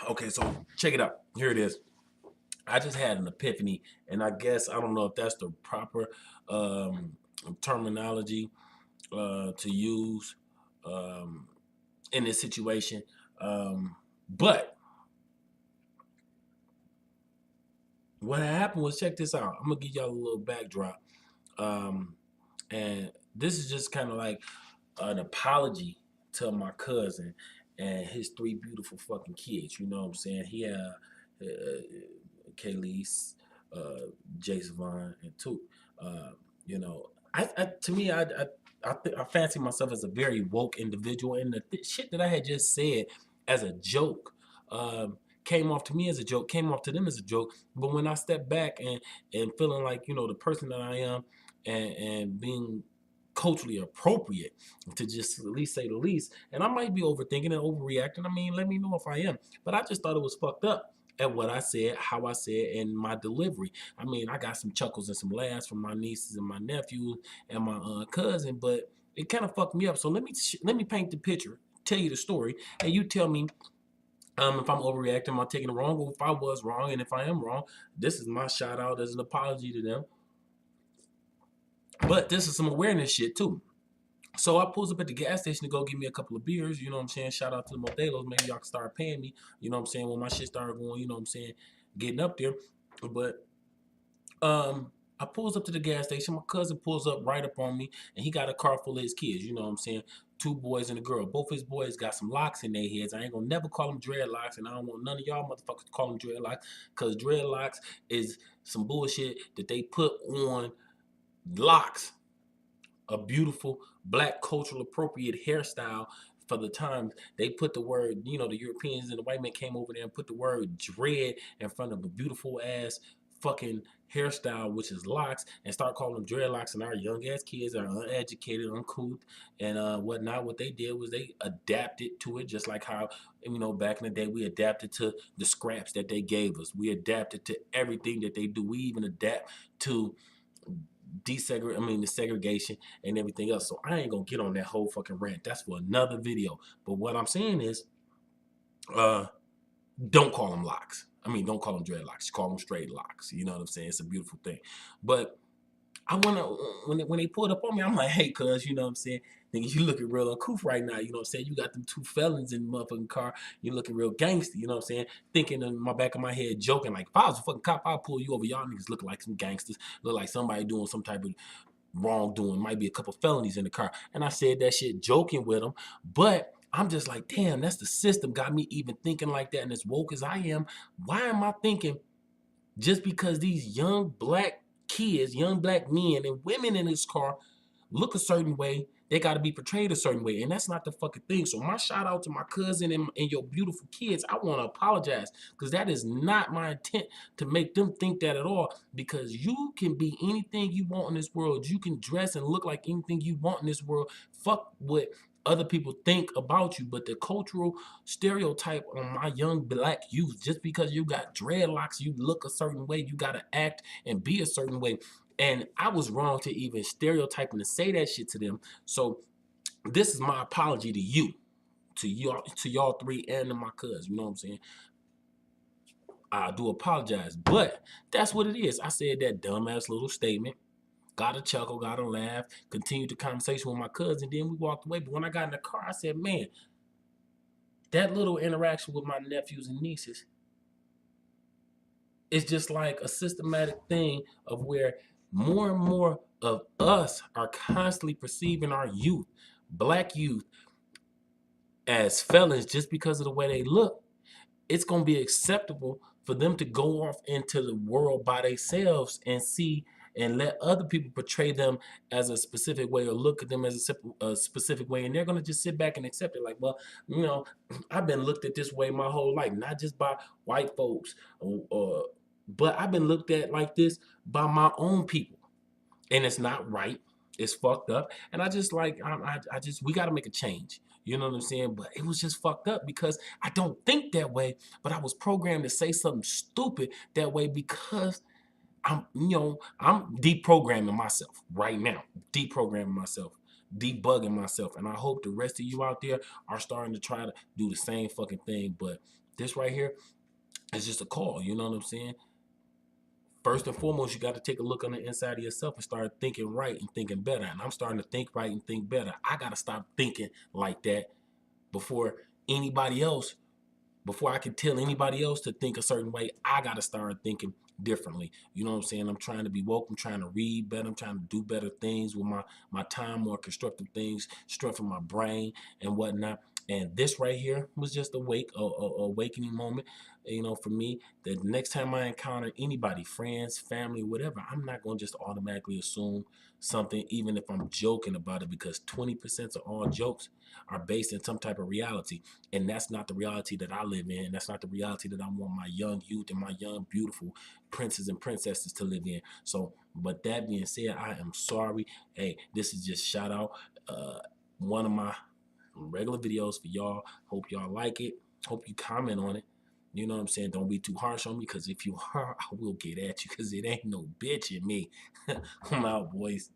Okay, so check it out. Here it is. I just had an epiphany, and I guess I don't know if that's the proper um, terminology to use um, in this situation. But what happened was, check this out. I'm gonna give y'all a little backdrop, um, and this is just kind of like an apology to my cousin and his three beautiful fucking kids. You know what I'm saying? He had Kaylee's, Jason Vaughn, and Toot. Uh, you know, to me, I fancy myself as a very woke individual, and the shit that I had just said as a joke. Came off to me as a joke, came off to them as a joke. But when I step back and feeling like, you know, the person that I am, and being culturally appropriate, to just at least say the least. And I might be overthinking and overreacting. I mean, let me know if I am. But I just thought it was fucked up at what I said, how I said, and my delivery. I mean, I got some chuckles and some laughs from my nieces and my nephews and my cousin, but it kind of fucked me up. So let me paint the picture, tell you the story, and you tell me if I'm overreacting, am I taking it wrong, or if I was wrong, and if I am wrong, this is my shout out as an apology to them. But this is some awareness shit too. So I pulls up at the gas station to go get me a couple of beers. You know what I'm saying? Shout out to the Modelos. Maybe y'all can start paying me. You know what I'm saying? When my shit started going, you know what I'm saying? Getting up there. But I pulls up to the gas station. My cousin pulls up right up on me, and he got a car full of his kids. You know what I'm saying? Two boys and a girl. Both his boys got some locks in their heads. I ain't gonna never call them dreadlocks, and I don't want none of y'all motherfuckers to call them dreadlocks, because dreadlocks is some bullshit that they put on locks, a beautiful black cultural appropriate hairstyle for the times. They put the word, you know, the Europeans and the white men came over there and put the word dread in front of a beautiful ass fucking hairstyle, which is locks, and start calling them dreadlocks. And our young ass kids are uneducated, uncouth, and whatnot. What they did was they adapted to it, just like how, you know, back in the day we adapted to the scraps that they gave us. We adapted to everything that they do. We even adapt to the segregation and everything else. So I ain't gonna get on that whole fucking rant. That's for another video. But what I'm saying is, uh, don't call them locks. I mean, don't call them dreadlocks. Call them straight locks. You know what I'm saying? It's a beautiful thing. But I wanna when they pulled up on me, I'm like, hey, cuz, you know what I'm saying? Nigga, you looking real uncouth right now. You know what I'm saying? You got them two felons in the motherfucking car. You looking real gangster. You know what I'm saying? Thinking in my back of my head, joking like, if I was a fucking cop, I'll pull you over. Y'all niggas look like some gangsters. Look like somebody doing some type of wrongdoing. Might be a couple felonies in the car. And I said that shit joking with him, but I'm just like, damn, that's the system got me even thinking like that. And as woke as I am, why am I thinking just because these young black kids, young black men and women in this car look a certain way, they got to be portrayed a certain way? And that's not the fucking thing. So my shout out to my cousin and your beautiful kids. I want to apologize, because that is not my intent to make them think that at all, because you can be anything you want in this world. You can dress and look like anything you want in this world. Fuck what other people think about you. But the cultural stereotype on my young black youth, just because you got dreadlocks, you look a certain way, you got to act and be a certain way. And I was wrong to even stereotype and to say that shit to them. So this is my apology to you, to y'all three, and to my cousin. You know what I'm saying? I do apologize, but that's what it is. I said that dumbass little statement, got a chuckle, got a laugh, continued the conversation with my cousin, then we walked away. But when I got in the car, I said, man, that little interaction with my nephews and nieces, it's just like a systematic thing of where more and more of us are constantly perceiving our youth, black youth, as felons just because of the way they look. It's going to be acceptable for them to go off into the world by themselves and see and let other people portray them as a specific way, or look at them as a specific way, and they're going to just sit back and accept it. Like, well, you know, I've been looked at this way my whole life, not just by white folks, but I've been looked at like this by my own people, and it's not right. It's fucked up, and I just like I just we got to make a change. You know what I'm saying? But it was just fucked up because I don't think that way, but I was programmed to say something stupid that way because I'm deprogramming myself right now, deprogramming myself, debugging myself, and I hope the rest of you out there are starting to try to do the same fucking thing. But This right here is just a call. You know what I'm saying? First and foremost, you got to take a look on the inside of yourself and start thinking right and thinking better. And I'm starting to think right and think better. I got to stop thinking like that before anybody else, before I can tell anybody else to think a certain way. I got to start thinking differently. You know what I'm saying? I'm trying to be woke. I'm trying to read better. I'm trying to do better things with my time, more constructive things, strengthen my brain and whatnot. And this right here was just a awakening moment, you know, for me. The next time I encounter anybody, friends, family, whatever, I'm not going to just automatically assume something, even if I'm joking about it, because 20% of all jokes are based in some type of reality. And that's not the reality that I live in. That's not the reality that I want my young youth and my young, beautiful princes and princesses to live in. So, but that being said, I am sorry. Hey, this is just shout out. One of my regular videos for y'all. Hope y'all like it. Hope you comment on it. You know what I'm saying? Don't be too harsh on me, because if you are, I will get at you, because it ain't no bitch in me. I'm out, boys.